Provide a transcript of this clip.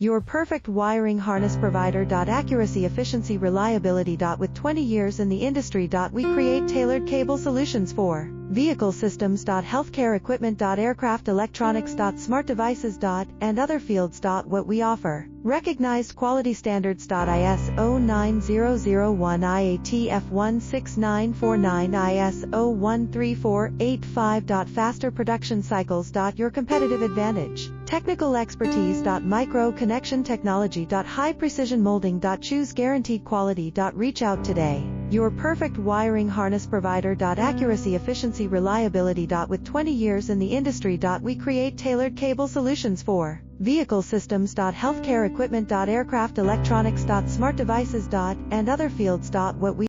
Your perfect wiring harness provider. Accuracy, efficiency, reliability. With 20 years in the industry. We create tailored cable solutions for vehicle systems. Healthcare equipment. Aircraft electronics. Smart devices. And other fields. What we offer. Recognized quality standards. ISO 9001, IATF 16949, ISO 13485. Faster production cycles. Your competitive advantage. Technical expertise. Micro connection technology. High precision molding. Choose guaranteed quality. Reach out today. Your perfect wiring harness provider. Accuracy, efficiency, reliability. With 20 years in the industry. We create tailored cable solutions for vehicle systems. Healthcare equipment. Aircraft electronics. Smart devices. And other fields. What we